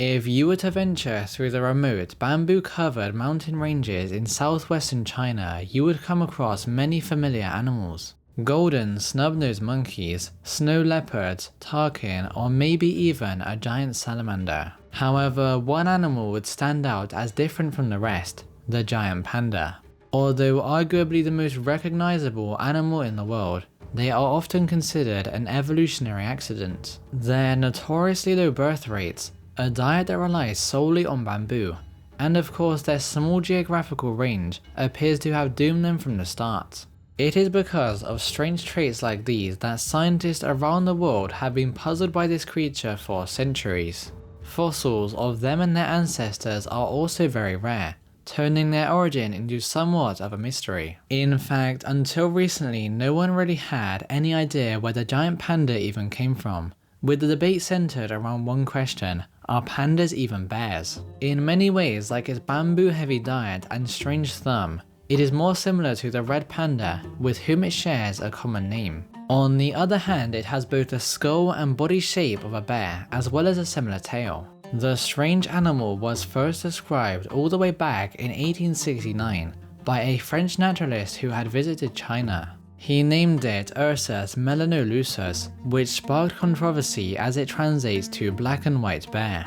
If you were to venture through the remote, bamboo-covered mountain ranges in southwestern China, you would come across many familiar animals. Golden snub-nosed monkeys, snow leopards, tarkin, or maybe even a giant salamander. However, one animal would stand out as different from the rest, the giant panda. Although arguably the most recognizable animal in the world, they are often considered an evolutionary accident. Their notoriously low birth rates, a diet that relies solely on bamboo, and of course their small geographical range appears to have doomed them from the start. It is because of strange traits like these that scientists around the world have been puzzled by this creature for centuries. Fossils of them and their ancestors are also very rare, turning their origin into somewhat of a mystery. In fact, until recently no one really had any idea where the giant panda even came from, with the debate centered around one question: are pandas even bears? In many ways, like its bamboo-heavy diet and strange thumb, it is more similar to the red panda, with whom it shares a common name. On the other hand, it has both the skull and body shape of a bear, as well as a similar tail. The strange animal was first described all the way back in 1869 by a French naturalist who had visited China. He named it Ursus melanolusus, which sparked controversy as it translates to black and white bear.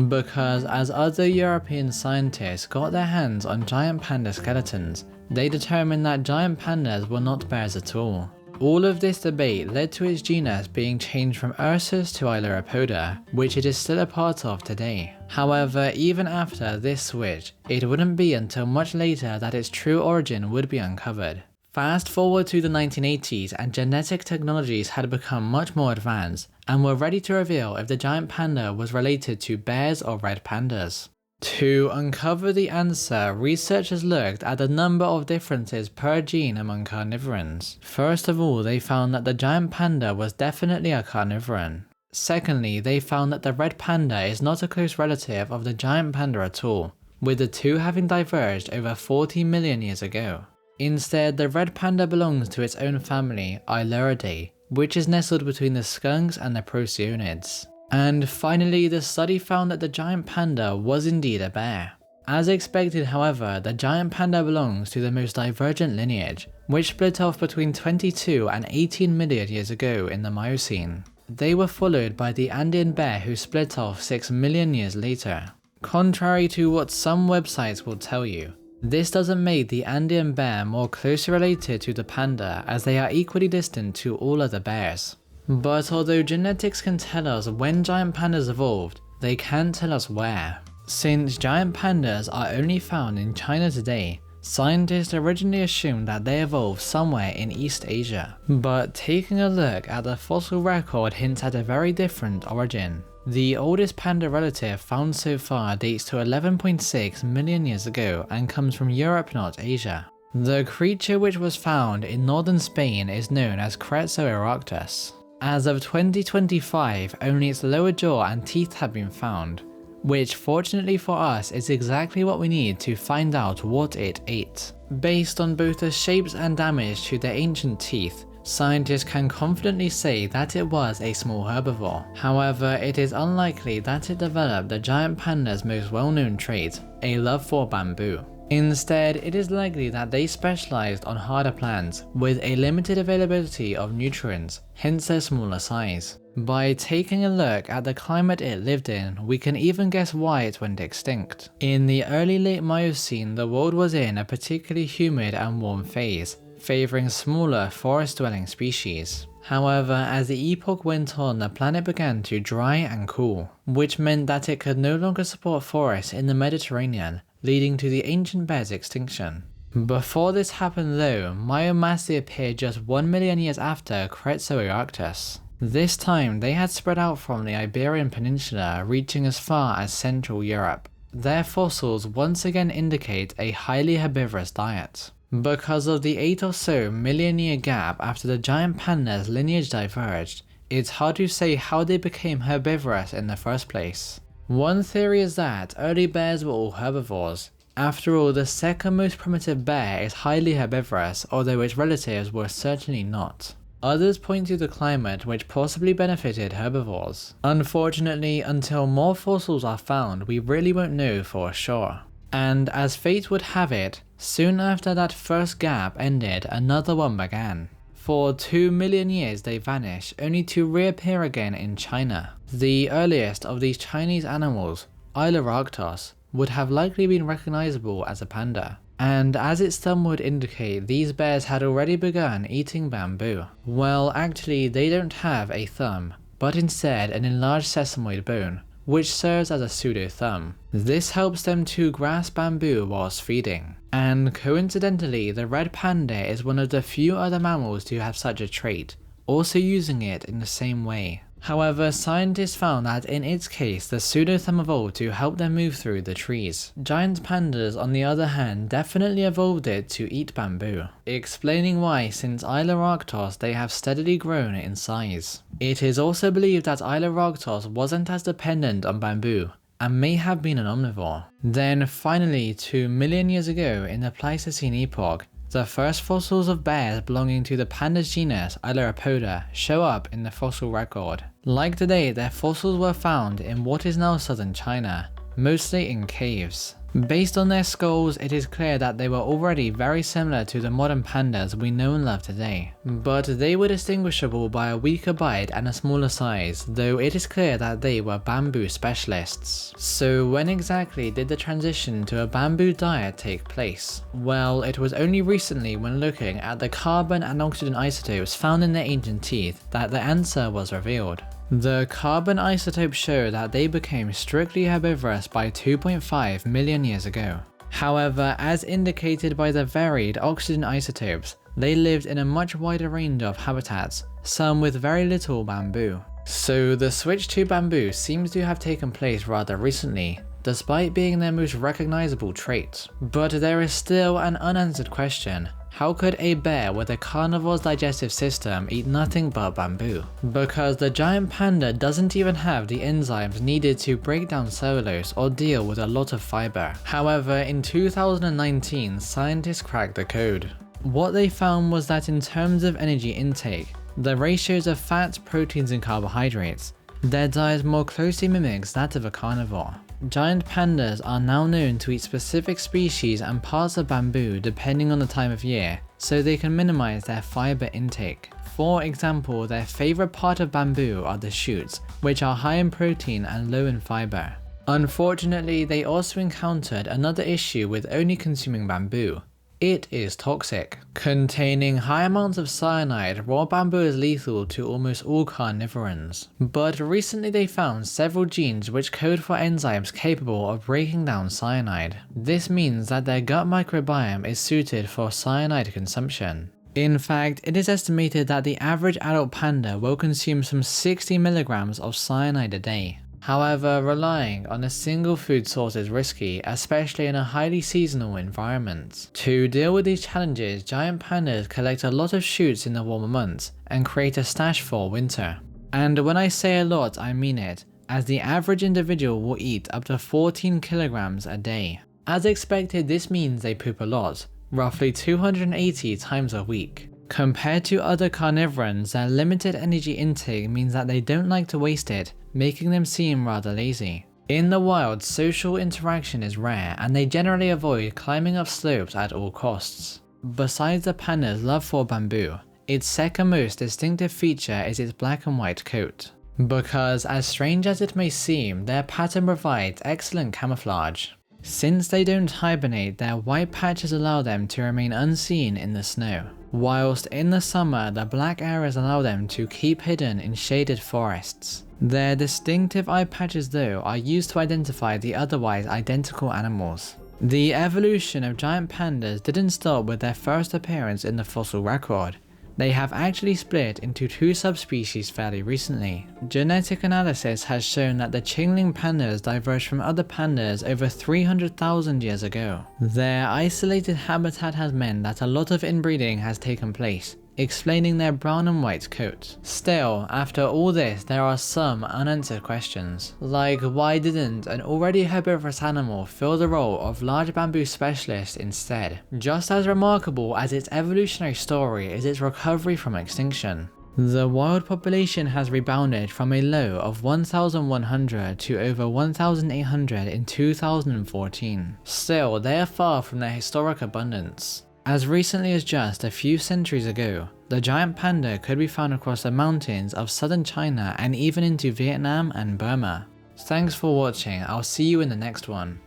Because as other European scientists got their hands on giant panda skeletons, they determined that giant pandas were not bears at all. All of this debate led to its genus being changed from Ursus to Ailuropoda, which it is still a part of today. However, even after this switch, it wouldn't be until much later that its true origin would be uncovered. Fast forward to the 1980s and genetic technologies had become much more advanced and were ready to reveal if the giant panda was related to bears or red pandas. To uncover the answer, researchers looked at the number of differences per gene among carnivorans. First of all, they found that the giant panda was definitely a carnivoran. Secondly, they found that the red panda is not a close relative of the giant panda at all, with the two having diverged over 40 million years ago. Instead, the red panda belongs to its own family, Ailuridae, which is nestled between the skunks and the procyonids. And finally, the study found that the giant panda was indeed a bear. As expected, however, the giant panda belongs to the most divergent lineage, which split off between 22 and 18 million years ago in the Miocene. They were followed by the Andean bear, who split off 6 million years later. Contrary to what some websites will tell you, this doesn't make the Andean bear more closely related to the panda, as they are equally distant to all other bears. But although genetics can tell us when giant pandas evolved, they can't tell us where. Since giant pandas are only found in China today, scientists originally assumed that they evolved somewhere in East Asia. But taking a look at the fossil record hints at a very different origin. The oldest panda relative found so far dates to 11.6 million years ago and comes from Europe, not Asia. The creature, which was found in northern Spain, is known as Cretzoeuroctus. As of 2025, only its lower jaw and teeth have been found, which fortunately for us is exactly what we need to find out what it ate. Based on both the shapes and damage to the ancient teeth, scientists can confidently say that it was a small herbivore. However, it is unlikely that it developed the giant panda's most well-known trait, a love for bamboo. Instead, it is likely that they specialized on harder plants with a limited availability of nutrients, hence their smaller size. By taking a look at the climate it lived in, we can even guess why it went extinct. In the early late Miocene, the world was in a particularly humid and warm phase, favoring smaller forest-dwelling species. However, as the epoch went on, the planet began to dry and cool, which meant that it could no longer support forests in the Mediterranean, leading to the ancient bear's extinction. Before this happened though, Myomastae appeared just 1 million years after Cretzoeuroctus. This time, they had spread out from the Iberian Peninsula, reaching as far as Central Europe. Their fossils once again indicate a highly herbivorous diet. Because of the 8 or so million year gap after the giant panda's lineage diverged, it's hard to say how they became herbivorous in the first place. One theory is that early bears were all herbivores. After all, the second most primitive bear is highly herbivorous, although its relatives were certainly not. Others point to the climate, which possibly benefited herbivores. Unfortunately, until more fossils are found, we really won't know for sure. And as fate would have it, soon after that first gap ended, another one began. For 2 million years they vanish, only to reappear again in China. The earliest of these Chinese animals, Ailurochtos, would have likely been recognizable as a panda. And as its thumb would indicate, these bears had already begun eating bamboo. Well, actually they don't have a thumb, but instead an enlarged sesamoid bone, which serves as a pseudo-thumb. This helps them to grasp bamboo whilst feeding. And coincidentally, the red panda is one of the few other mammals to have such a trait, also using it in the same way. However, scientists found that in its case, the pseudo-thumb evolved to help them move through the trees. Giant pandas, on the other hand, definitely evolved it to eat bamboo, explaining why since Ailurochtos they have steadily grown in size. It is also believed that Ailurochtos wasn't as dependent on bamboo, and may have been an omnivore. Then finally, 2 million years ago in the Pleistocene epoch, the first fossils of bears belonging to the pandas genus Ailuropoda show up in the fossil record. Like today, their fossils were found in what is now southern China, mostly in caves. Based on their skulls, it is clear that they were already very similar to the modern pandas we know and love today. But they were distinguishable by a weaker bite and a smaller size, though it is clear that they were bamboo specialists. So when exactly did the transition to a bamboo diet take place? Well, it was only recently when looking at the carbon and oxygen isotopes found in their ancient teeth that the answer was revealed. The carbon isotopes show that they became strictly herbivorous by 2.5 million years ago. However, as indicated by the varied oxygen isotopes, they lived in a much wider range of habitats, some with very little bamboo. So the switch to bamboo seems to have taken place rather recently, despite being their most recognizable trait. But there is still an unanswered question. How could a bear with a carnivore's digestive system eat nothing but bamboo? Because the giant panda doesn't even have the enzymes needed to break down cellulose or deal with a lot of fiber. However, in 2019, scientists cracked the code. What they found was that in terms of energy intake, the ratios of fats, proteins and carbohydrates, their diet more closely mimics that of a carnivore. Giant pandas are now known to eat specific species and parts of bamboo depending on the time of year, so they can minimize their fiber intake. For example, their favorite part of bamboo are the shoots, which are high in protein and low in fiber. Unfortunately, they also encountered another issue with only consuming bamboo. It is toxic. Containing high amounts of cyanide, raw bamboo is lethal to almost all carnivorans. But recently they found several genes which code for enzymes capable of breaking down cyanide. This means that their gut microbiome is suited for cyanide consumption. In fact, it is estimated that the average adult panda will consume some 60 milligrams of cyanide a day. However, relying on a single food source is risky, especially in a highly seasonal environment. To deal with these challenges, giant pandas collect a lot of shoots in the warmer months and create a stash for winter. And when I say a lot, I mean it, as the average individual will eat up to 14 kilograms a day. As expected, this means they poop a lot, roughly 280 times a week. Compared to other carnivorans, their limited energy intake means that they don't like to waste it, making them seem rather lazy. In the wild, social interaction is rare and they generally avoid climbing up slopes at all costs. Besides the panda's love for bamboo, its second most distinctive feature is its black and white coat. Because as strange as it may seem, their pattern provides excellent camouflage. Since they don't hibernate, their white patches allow them to remain unseen in the snow, whilst in the summer the black areas allow them to keep hidden in shaded forests. Their distinctive eye patches though are used to identify the otherwise identical animals. The evolution of giant pandas didn't stop with their first appearance in the fossil record. They have actually split into two subspecies fairly recently. Genetic analysis has shown that the Qingling pandas diverged from other pandas over 300,000 years ago. Their isolated habitat has meant that a lot of inbreeding has taken place, explaining their brown and white coat. Still, after all this, there are some unanswered questions, like why didn't an already herbivorous animal fill the role of large bamboo specialist instead? Just as remarkable as its evolutionary story is its recovery from extinction. The wild population has rebounded from a low of 1,100 to over 1,800 in 2014. Still, they are far from their historic abundance. As recently as just a few centuries ago, the giant panda could be found across the mountains of southern China and even into Vietnam and Burma. Thanks for watching, I'll see you in the next one.